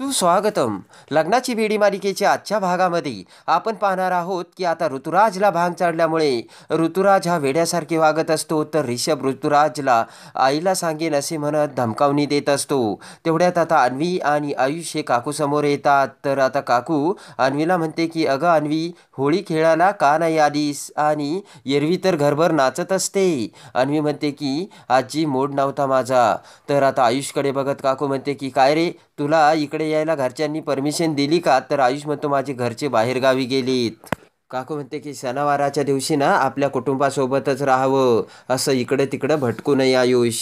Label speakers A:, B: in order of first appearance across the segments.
A: सुस्वागतम. लग्नाची बेडी मालिकेच्या आजच्या भागामध्ये आपण पाहणार आहोत की आता ऋतुराजला भांग चढल्यामुळे ऋतुराज हा वेड्यासारखे वागत असतो, तर ऋषभ ऋतुराजला आईला सांगेन असे म्हणत धमकावणी देत असतो. तेवढ्यात आता अन्वी आणि आयुष हे काकू समोर येतात. तर आता काकू अन्वीला म्हणते की अगं अन्वी, होळी खेळायला का नाही आलीस? आणि एरवी तर घरभर नाचत असते. अन्वी म्हणते की आजी मूड नव्हता माझा. तर आता आयुषकडे बघत काकू म्हणते की काय रे, तुला इकडे यायला घरच्यांनी परमिशन दिली का? तर आयुष म्हणतो माझे घरचे बाहेरगावी गेलीत. काकू म्हणते की सणावाराच्या दिवशी ना आपल्या कुटुंबासोबतच राहावं, असं इकडे तिकडं भटकू नये आयुष.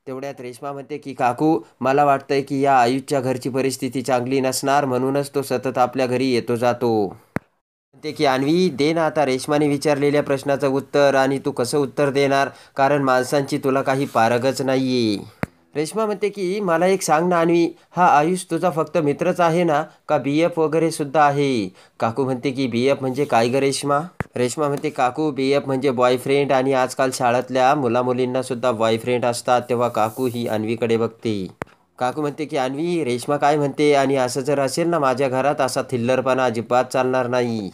A: तेवढ्यात रेश्मा म्हणते की काकू, मला वाटतंय की या आयुषच्या घरची परिस्थिती चांगली नसणार, म्हणूनच तो सतत आपल्या घरी येतो जातो. म्हणते की अन्वी, दे ना आता रेश्माने विचारलेल्या प्रश्नाचं उत्तर. आणि तू कसं उत्तर देणार, कारण माणसांची तुला काही पारगच नाहीये. रेश्मा म्हणते की मला एक सांग ना अन्वी, हा आयुष तुझा फक्त मित्रच आहे ना, का BF वगैरे सुद्धा आहे? काकू म्हणते की BF म्हणजे काय ग रेश्मा? रेश्मा म्हणते काकू, BF म्हणजे बॉयफ्रेंड, आणि आजकाल शाळेतल्या मुलामुलींना सुद्धा बॉयफ्रेंड असतात. तेव्हा काकू ही अन्वीकडे बघते. काकू म्हणते की अन्वी, रेश्मा काय म्हणते, आणि असं जर असेल ना माझ्या घरात, असा थिल्लरपणा अजिबात चालणार नाही.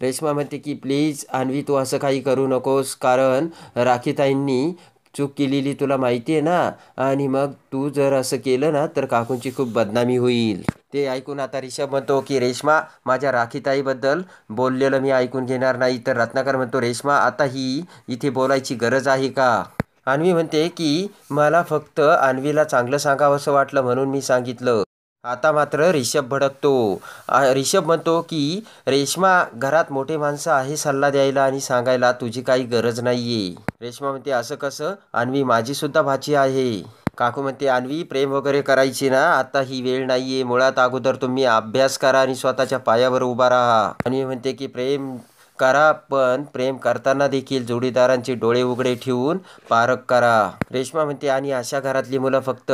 A: रेश्मा म्हणते की प्लीज अन्वी, तू असं काही करू नकोस, कारण राखीताईंनी चूक केलेली तुला माहिती आहे ना, आणि मग तू जर असं केलं ना तर काकूंची खूप बदनामी होईल. ते ऐकून आता ऋषभ म्हणतो की रेश्मा, माझ्या राखीताईबद्दल बोललेलं मी ऐकून घेणार नाही. तर रत्नाकर म्हणतो रेश्मा, आता ही इथे बोलायची गरज आहे का? अन्वी म्हणते की मला फक्त अन्वीला चांगलं सांगावंसं वाटलं म्हणून मी सांगितलं. आता मात्र ऋषभ भडकतो. ऋषभ म्हणतो की रेश्मा, घरात मोठे माणसं आहे सल्ला द्यायला आणि सांगायला, तुझी काही गरज नाहीये. रेश्मा म्हणते असं कसं, अन्वी माझी सुद्धा भाची आहे. काकू म्हणते अन्वी, प्रेम वगैरे करायची ना आता ही वेळ नाहीये, मुळात अगोदर तुम्ही अभ्यास करा आणि स्वतःच्या पायावर उभा राहा. अन्वी म्हणते की प्रेम करा, पण प्रेम करताना देखील जोडीदारांचे डोळे उघडे ठेवून पारख करा. रेश्मा म्हणते आणि अशा घरातली मुलं फक्त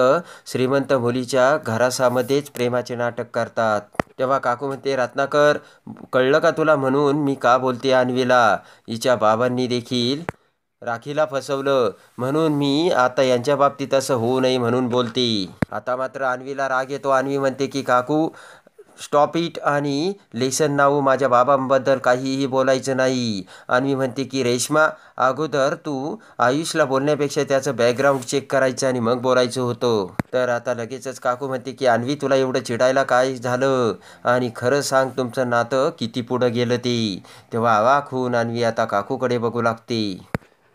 A: श्रीमंत मुलीच्या घरासामध्येच प्रेमाचे नाटक करतात. तेव्हा काकू म्हणते रत्नाकर, कळलं का तुला म्हणून मी का बोलते अन्वीला? हिच्या बाबांनी देखील राखीला फसवलं, म्हणून मी आता यांच्या बाबतीत असं होऊ नये म्हणून बोलते. आता मात्र अन्वीला राग येतो. अन्वी म्हणते की काकू, स्टॉप इट आणि लेसन नाऊ, माझ्या बाबांबद्दल काहीही बोलायचं नाही. अन्वी म्हणते की रेश्मा, अगोदर तू आयुषला बोलण्यापेक्षा त्याचं बॅकग्राऊंड चेक करायचं आणि मग बोलायचं होतं. तर आता लगेचच काकू म्हणते की अन्वी, तुला एवढं चिडायला काय झालं, आणि खरं सांग तुमचं नातं किती पुढं गेलं ते. तेव्हा अवाक होऊन अन्वी आता काकूकडे बघू लागते.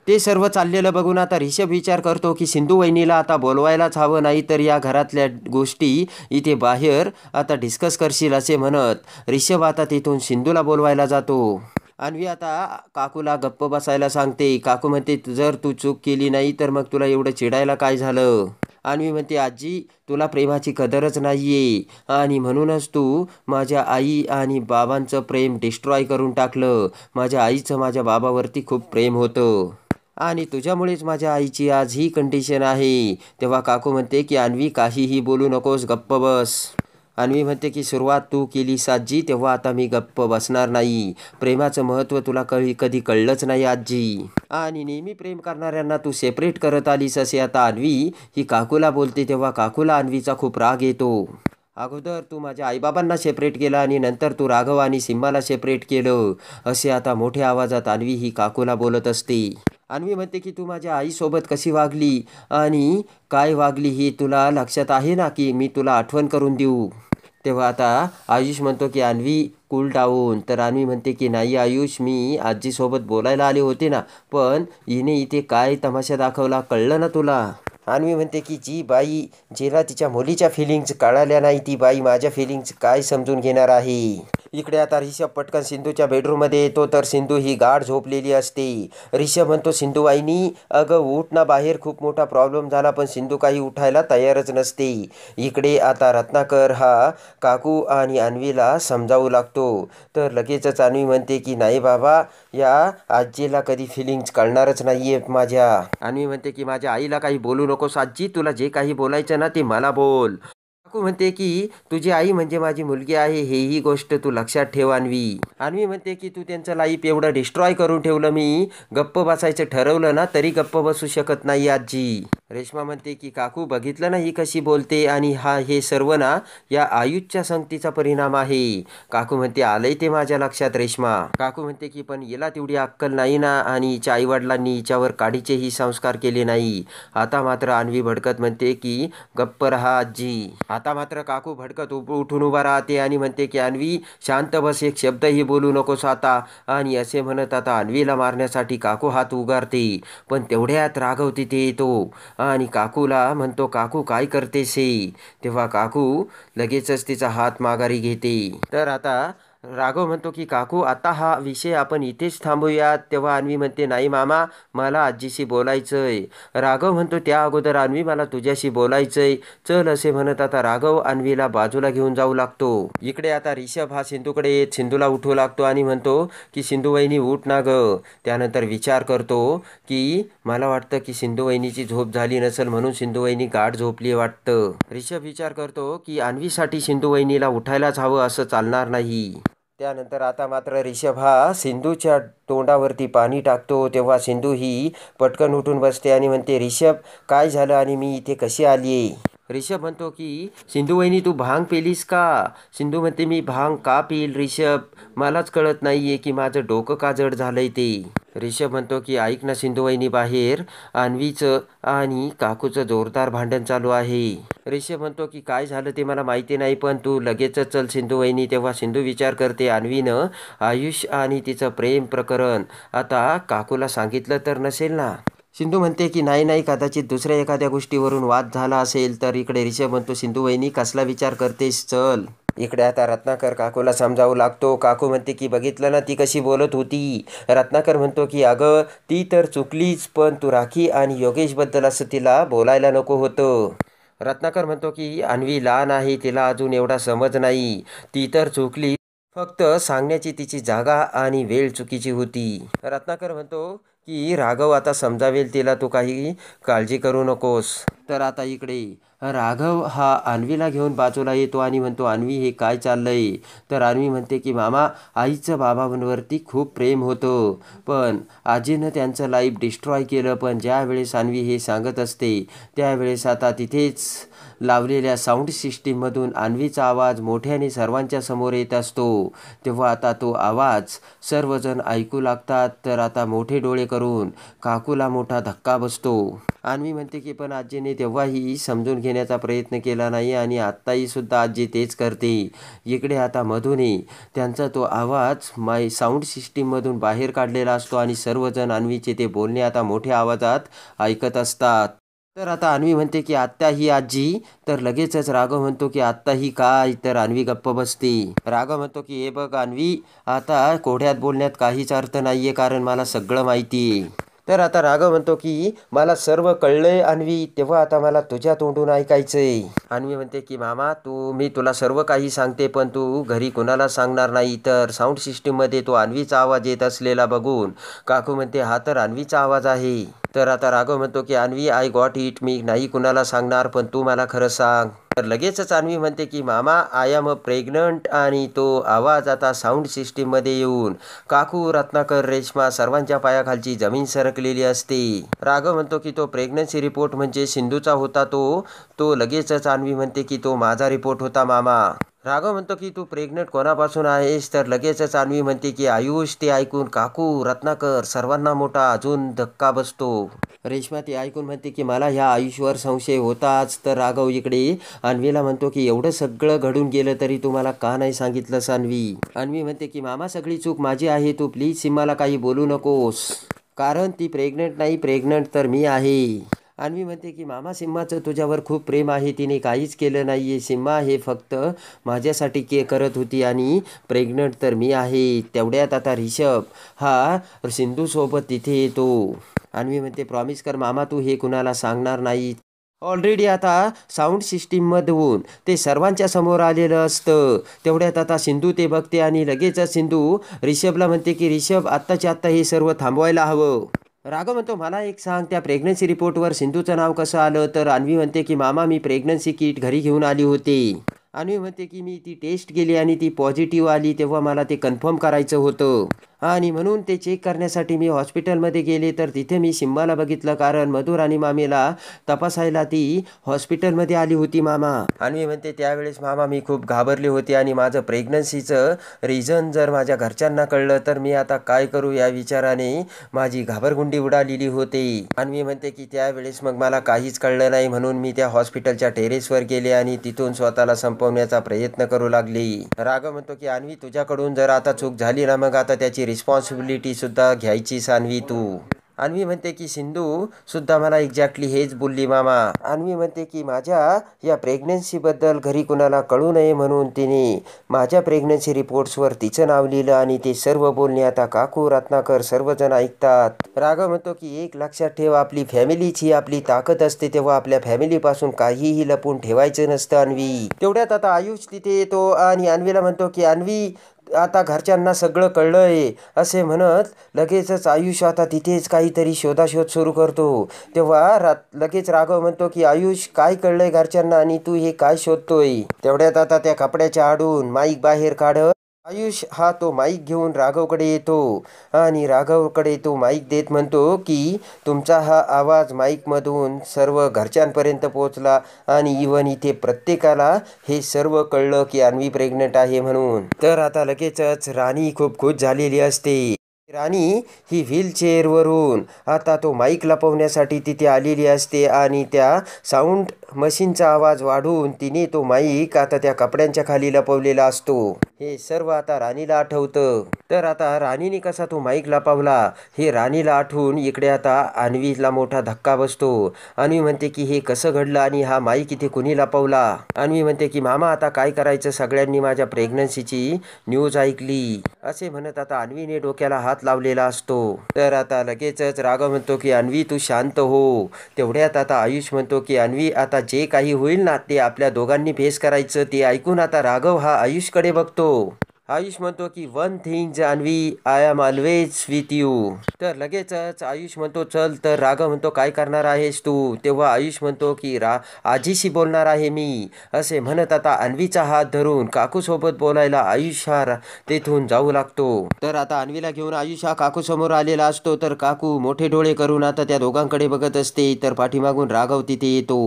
A: ते सर्व चाललेलं बघून आता ऋषभ विचार करतो की सिंधू वहिनीला आता बोलवायलाच हवं, नाही तर या घरातल्या गोष्टी इथे बाहेर आता डिस्कस करशील, असे म्हणत ऋषभ आता तिथून सिंधूला बोलवायला जातो. अन्वी आता काकूला गप्प बसायला सांगते. काकू म्हणते जर तू चूक केली नाही तर मग तुला एवढं चिडायला काय झालं? अन्वी म्हणते आजी, तुला प्रेमाची कदरच नाहीये, आणि म्हणूनच तू माझ्या आई आणि बाबांचं प्रेम डिस्ट्रॉय करून टाकलं. माझ्या आईचं माझ्या बाबावरती खूप प्रेम होतं, आणि तुझ्यामुळेच माझ्या आईची आज ही कंडिशन आहे. तेव्हा काकू म्हणते की अन्वी, काहीही बोलू नकोस, गप्प बस. अन्वी म्हणते की सुरुवात तू केलीस आजी, तेव्हा आता मी गप्प बसणार नाही. प्रेमाचं महत्त्व तुला कधी कळलंच नाही आजी, आणि नेहमी प्रेम करणाऱ्यांना तू सेपरेट करत आलीस, असे आता अन्वी ही काकूला बोलते. तेव्हा काकूला अन्वीचा खूप राग येतो. अगोदर तू माझ्या आईबाबांना सेपरेट केलं आणि नंतर तू राघव आणि सिम्बाला सेपरेट केलं, असे आता मोठ्या आवाजात अन्वी ही काकूला बोलत असते. अन्वी म्हणते की तू माझ्या आईसोबत कशी वागली आणि काय वागली हे तुला लक्षात आहे ना, की मी तुला आठवण करून देऊ? तेव्हा आता आयुष म्हणतो की अन्वी, कूल डाऊन. तर अन्वी म्हणते की नाही आयुष, मी आजीसोबत बोलायला आले होते ना, पण हिने इथे काय तमाशा दाखवला, कळलं ना तुला? अन्वी म्हणते की जी बाई, जिला तिच्या मुलीच्या फिलिंग्स कळाल्या नाही, ती बाई माझ्या फिलिंग्स काय समजून घेणार आहे? इकडे आता ऋषभ पटकन सिंधूच्या बेडरूममध्ये येतो, तर सिंधू ही गाढ झोपलेली असते. ऋषभ म्हणतो सिंधू वाहिनी, अगं उठ ना, बाहेर खूप मोठा प्रॉब्लेम झाला, पण सिंधू काही उठायला तयारच नसते. इकडे आता रत्नाकर हा काकू आणि अन्वीला समजावू लागतो. तर लगेचच अन्वी म्हणते की नाही बाबा, या आजीला कधी फिलिंग्स कळणारच नाही आहेत माझ्या. अन्वी म्हणते की माझ्या आईला काही बोलू नकोस आजी, तुला जे काही बोलायचं ना ते मला बोल. काकू म्हणते की तुझी आई म्हणजे माझी मुलगी आहे, ही गोष्ट तू लक्षात ठेव अन्वी. अन्वी म्हणते की तू त्यांचं लाईफ एवढं डिस्ट्रॉय करून ठेवलं, मी गप्प बसायचं ठरवलं ना तरी गप्प बसू शकत नाही आजी. रेश्मा म्हणते की काकू बघितलं ना ही कशी बोलते, आणि हे सर्व ना या आयुषच्या संगतीचा परिणाम आहे. काकू म्हणते आलंय ते माझ्या लक्षात रेश्मा. काकू म्हणते की पण हिला तेवढी अक्कल नाही ना, आणि हिच्या आईवडिलांनी हिच्यावर काडीचेही संस्कार केले नाही. आता मात्र अन्वी भडकत म्हणते की गप्प रहा आजी. आता मात्र काकू भडकत उठून उभा राहते आणि म्हणते की अन्वी शांत बस, एक शब्दही बोलू नकोस आता. आणि असे म्हणत आता अन्वीला मारण्यासाठी काकू हात उगारते, पण तेवढ्यात राघव तिथे येतो आणि काकूला म्हणतो काकू काय करतेस हे. तेव्हा काकू लगेचच तिचा हात माघारी घेते. तर आता राघव म्हणतो की काकू आता हा विषय आपण इथेच थांबूयात. तेव्हा अन्वी म्हणते नाही मामा, मला आजीशी बोलायचंय. राघव म्हणतो त्या अगोदर अन्वी मला तुझ्याशी बोलायचंय, चल. असे म्हणत आता राघव अन्वीला बाजूला घेऊन जाऊ लागतो. इकडे आता रिषभ हा सिंधूकडे येत सिंधूला उठवू लागतो आणि म्हणतो की सिंधू वहिनी उठ ना ग. त्यानंतर विचार करतो की मला वाटतं की सिंधू वहिनीची झोप झाली नसेल म्हणून सिंधू वहिनी गाढ झोपली वाटतं. रिषभ विचार करतो की अन्वीसाठी सिंधू वहिनीला उठायलाच हवं, असं चालणार नाही. त्यानंतर आता मात्र रिषभ हा सिंधूच्या तोंडावरती पाणी टाकतो. तेव्हा सिंधू ही पटकन उठून बसते आणि म्हणते रिषभ काय झालं आणि मी इथे कशी आली. रिषभ म्हणतो की सिंधू वहिनी तू भांग पेलीस का. सिंधू म्हणते मी भांग का पिल रिषभ, मलाच कळत नाहीये की माझं डोकं का जड झालंय ते. रिषभ म्हणतो की ऐक ना सिंधू वहिनी, बाहेर अन्वीचं आणि काकूचं जोरदार भांडण चालू आहे. रिषभ म्हणतो की काय झालं ते मला माहिती नाही, पण तू लगेचच चल सिंधू वहिनी. तेव्हा सिंधू विचार करते अन्वीनं आयुष आणि तिचं प्रेम प्रकरण आता काकूला सांगितलं तर नसेल ना. सिंधू म्हणते की नाही नाही, कदाचित दुसऱ्या एखाद्या गोष्टीवरून वाद झाला असेल. तर इकडे रिषभ म्हणतो सिंधू वहिनी कसला विचार करतेस, चल. इकडे आता रत्नाकर काकूला समजावू लागतो. काकू म्हणते की बघितलं ना ती कशी बोलत होती. रत्नाकर म्हणतो की अगं ती तर चुकलीच, पण तू राखी आणि योगेशबद्दल असं तिला बोलायला नको होतं. रत्नाकर म्हणतो की अन्वी लहान आहे, तिला अजून एवढा समज नाही. ती तर चुकली, फक्त सांगण्याची तिची जागा आणि वेळ चुकीची होती. रत्नाकर म्हणतो की राघव आता समजावेल तिला, तू काही काळजी करू नकोस. तर आता इकडे राघव हा अन्वीला घेऊन बाजूला येतो आणि म्हणतो अन्वी हे काय चाललंय. तर अन्वी म्हणते की मामा आईचं बाबांवरती खूप प्रेम होतं, पण आजीनं त्यांचं लाईफ डिस्ट्रॉय केलं. पण ज्या वेळेस अन्वी हे सांगत असते त्यावेळेस आता तिथेच लावलेल्या साऊंड सिस्टीममधून अन्वीचा आवाज मोठ्याने सर्वांच्या समोर येत असतो. तेव्हा आता तो आवाज सर्वजण ऐकू लागतात. तर आता मोठे डोळे करून काकूला मोठा धक्का बसतो. अन्वी म्हणते की पण आजीने तेव्हाही समजून घेण्याचा प्रयत्न केला नाही, आणि आत्ताही सुद्धा आजी तेच करते. इकडे आता मधूने त्यांचा तो आवाज साऊंड सिस्टीममधून बाहेर काढलेला असतो आणि सर्वजण अन्वीचे ते बोलणे आता मोठ्या आवाजात ऐकत असतात. तर आता अन्वी म्हणते की आत्ता ही आजी. तर लगेचच राघव म्हणतो की आत्ता ही काय. तर अन्वी गप्प बसते. राघव म्हणतो की हे बघ अन्वी, आता कोड्यात बोलण्यात काहीच अर्थ नाहीये, कारण मला सगळं माहिती आहे. तर आता राघव म्हणतो की मला सर्व कळलंय अन्वी, तेव्हा आता मला तुझ्या तोंडून ऐकायचंय. अन्वी म्हणते की मामा मी तुला सर्व काही सांगते, पण तू घरी कुणाला सांगणार नाही. तर साऊंड सिस्टीममध्ये तो अन्वीचा आवाज येत असलेला बघून काकू म्हणते हा तर अन्वीचा आवाज आहे. तर आता राघव म्हणतो की अन्वी आय गॉट इट, मी नाही कुणाला सांगणार, पण तू मला खरं सांग. तर लगेचच अन्वी म्हणते की मामा आय एम प्रेग्नंट. आणि तो आवाज आता साऊंड सिस्टीममध्ये येऊन काकू, रत्नाकर, रेश्मा सर्वांच्या पायाखालची जमीन सरकलेली असते. राघव म्हणतो की तो प्रेग्नन्सी रिपोर्ट म्हणजे सिंधूचा होता. तो लगेचच अन्वी म्हणते की तो माझा रिपोर्ट होता मामा. राघव म्हणतो की तू प्रेग्नंट कोणापासून आहेस. तर लगेचच अन्वी म्हणते की आयुष. ते ऐकून काकू, रत्नाकर सर्वांना मोठा अजून धक्का बसतो. रेश्मा ते ऐकून म्हणते की मला ह्या आयुषवर संशय होताच. तर राघव इकडे अन्वीला म्हणतो की एवढं सगळं घडून गेलं तरी तुम्हाला का नाही सांगितलंस अन्वी. अन्वी म्हणते की मामा सगळी चूक माझी आहे, तू प्लीज सिम्माला काही बोलू नकोस, कारण ती प्रेग्नंट नाही, प्रेग्नंट तर मी आहे. अन्वी म्हणते की मामा सिम्माचं तुझ्यावर खूप प्रेम आहे, तिने काहीच केलं नाहीये. सिम्मा हे फक्त माझ्यासाठी करत होती, आणि प्रेग्नंट तर मी आहे. तेवढ्यात आता रिषभ हा सिंधूसोबत तिथे येतो. अन्वी म्हणते प्रॉमिस कर मामा तू हे कुणाला सांगणार नाही. ऑलरेडी आता साऊंड सिस्टीममधून ते सर्वांच्या समोर आलेलं असतं. तेवढ्यात आता सिंधू ते बघते आणि लगेचच सिंधू रिषभला म्हणते की रिषभ आत्ताच्या आत्ता हे सर्व थांबवायला हवं. राघव म्हणतो, मला एक सांग, त्या प्रेग्नन्सी रिपोर्टवर सिंधूचं नाव कसं आलं? तर अन्वी म्हणते की मामा, मी प्रेग्नन्सी किट घरी घेऊन आली होती. अन्वी म्हणते की मी ती टेस्ट केली आणि ती पॉझिटिव्ह आली, तेव्हा मला ते कन्फर्म करायचं होतं आणि म्हणून ते चेक करण्यासाठी मी हॉस्पिटलमध्ये गेले. तर तिथे मी सिम्बाला बघितलं, कारण मधुर आणि मामीला तपासायला ती हॉस्पिटलमध्ये आली होती मामा. अन्वी म्हणते, त्यावेळेस मामा मी खूप घाबरले होते आणि माझं प्रेग्नन्सीचं रिझन जर माझ्या घरच्यांना कळलं तर मी आता काय करू या विचाराने माझी घाबरगुंडी उडालेली होती. अन्वी म्हणते की त्यावेळेस मग मला काहीच कळलं नाही, म्हणून मी त्या हॉस्पिटलच्या टेरेसवर गेले आणि तिथून स्वतःला संपवण्याचा प्रयत्न करू लागली. राघव म्हणतो की अन्वी, तुझ्याकडून जर आता चूक झाली ना, मग आता त्याची रिस्पॉन्सिबिलिटी सुद्धा घ्यायचीस अन्वी तू. अन्वी म्हणते की सिंधू सुद्धा मला एक्झॅक्टली हेच बोलली मामा. अन्वी म्हणते की माझ्या या प्रेग्नन्सीबद्दल घरी कुणाला कळू नये म्हणून तिने माझ्या प्रेग्नन्सी रिपोर्ट्सवर तिचं नाव लिहिलं आणि ते सर्व बोलणे आता काकू, रत्नाकर सर्वजण ऐकतात. राघव म्हणतो की एक लक्षात ठेव, आपली फॅमिलीच ही आपली ताकद असते, तेव्हा आपल्या फॅमिलीपासून काहीही लपून ठेवायचं नसतं अन्वी. तेवढ्यात आता आयुष तिथे येतो आणि अन्वीला म्हणतो की अन्वी, आता घरच्यांना सगळं कळलंय, असे म्हणत लगेचच आयुष आता तिथेच काहीतरी शोधाशोध सुरू करतो. तेव्हा लगेच राघव म्हणतो की आयुष, काय कळलंय घरच्यांना आणि तू हे काय शोधतोय? तेवढ्यात आता त्या कपड्याच्या आडून माईक बाहेर काढत आयुष हा तो माईक घेऊन राघवकडे येतो आणि राघवकडे तो माईक देत म्हणतो की तुमचा हा आवाज माईकमधून सर्व घरच्यांपर्यंत पोहोचला आणि इवन इथे प्रत्येकाला हे सर्व कळलं की अन्वी प्रेग्नंट आहे म्हणून. तर आता लगेचच राणी खूप खुश झालेली असते. राणी ही व्हीलचेअरवरून आता तो माईक लपवण्यासाठी तिथे आलेली असते आणि त्या साऊंड मशीनचा आवाज वाढवून तिने तो माईक आता त्या कपड्यांच्या खाली लपवलेला असतो. हे सर्व आता राणीला आठवतं. तर आता राणीने कसा तो माईक लपवला हे राणीला आठवून इकडे आता अन्वीला मोठा धक्का बसतो. अन्वी म्हणते की हे कसं घडलं आणि हा माईक इथे कुणी लपवला? अन्वी म्हणते की मामा, आता काय करायचं, सगळ्यांनी माझ्या प्रेग्नन्सीची न्यूज ऐकली, असे म्हणत आता अन्वीने डोक्याला हात लावलेला असतो. तर आता लगेचच राघव म्हणतो की अन्वी तू शांत हो. तेवढ्यात आता आयुष म्हणतो की अन्वी, आता जे काही होईल ना ते आपल्या दोघांनी फेस करायचं. ते ऐकून आता राघव हा आयुषकडे बघतो. आयुष म्हणतो की one thing Anvi, I am always with you. तर लगेचच आयुष म्हणतो चल. तर राघव म्हणतो काय करणार आहेस तू? तेव्हा आयुष म्हणतो की आजीशी बोलणार आहे मी, असे म्हणत आता अन्वीचा हात धरून काकूसोबत बोलायला आयुष हा तेथून जाऊ लागतो. तर आता अन्वीला घेऊन आयुष हा काकू समोर आलेला असतो. तर काकू मोठे डोळे करून आता त्या दोघांकडे बघत असते. तर पाठीमागून राघव तिथे येतो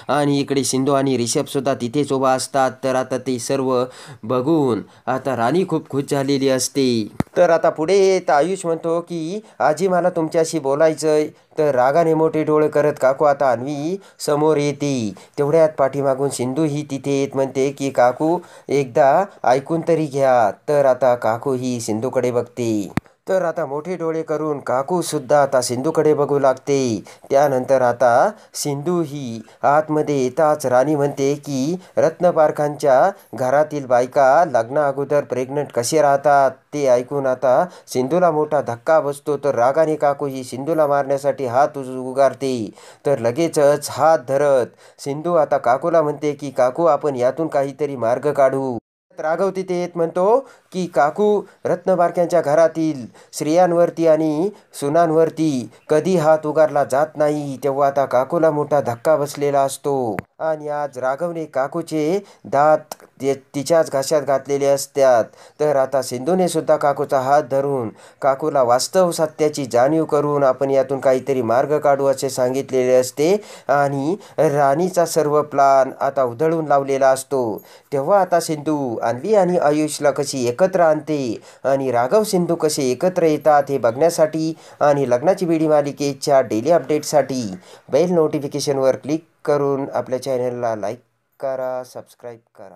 A: आणि इकडे सिंधू आणि रिषभ सुद्धा तिथेच उभा असतात. तर आता ते सर्व बघून आता राणी खूप खुश झालेली असते. तर आता पुढे येत आयुष म्हणतो की आजी, मला तुमच्याशी बोलायचंय. तर रागाने मोठे डोळे करत काकू आता अन्वी समोर येते. तेवढ्यात पाठीमागून सिंधू ही तिथे येत म्हणते की काकू, एकदा ऐकून तरी घ्या. तर आता काकू ही सिंधूकडे बघते. तर आता मोठे डोळे करून काकू सुद्धा आता सिंधूकडे बघू लागते. त्यानंतर आता सिंधू ही आतमध्ये येताच राणी म्हणते की रत्नपारखांच्या घरातील बायका लग्ना अगोदर प्रेग्नंट कसे राहतात ते ऐकून आता सिंधूला मोठा धक्का बसतो. तर रागाने काकू ही सिंधूला मारण्यासाठी हात उगारते. तर लगेचच हात धरत सिंधू आता काकूला म्हणते की काकू, आपण यातून काहीतरी मार्ग काढू. राघव तिथे येत म्हणतो की काकू, रत्नबारक्यांच्या घरातील स्त्रियांवरती आणि सुनांवरती कधी हात उगारला जात नाही. तेव्हा आता काकूला मोठा धक्का बसलेला असतो आणि आज राघवने काकूचे दात तिच्याच घशात घातलेले असतात. तर आता सिंधूने सुद्धा काकूचा हात धरून काकूला वास्तव सत्याची जाणीव करून आपण यातून काहीतरी मार्ग काढू असे सांगितलेले असते आणि राणीचा सर्व प्लान आता उधळून लावलेला असतो. तेव्हा आता सिंधू अन्वी आणि आयुषला कशी एकत्र आणते आणि राघव सिंधू कसे एकत्र येतात हे बघण्यासाठी आणि लग्नाची बेडी मालिकेच्या डेली अपडेटसाठी बेल नोटिफिकेशनवर क्लिक करून आपल्या चॅनलला लाईक करा, सबस्क्राईब करा.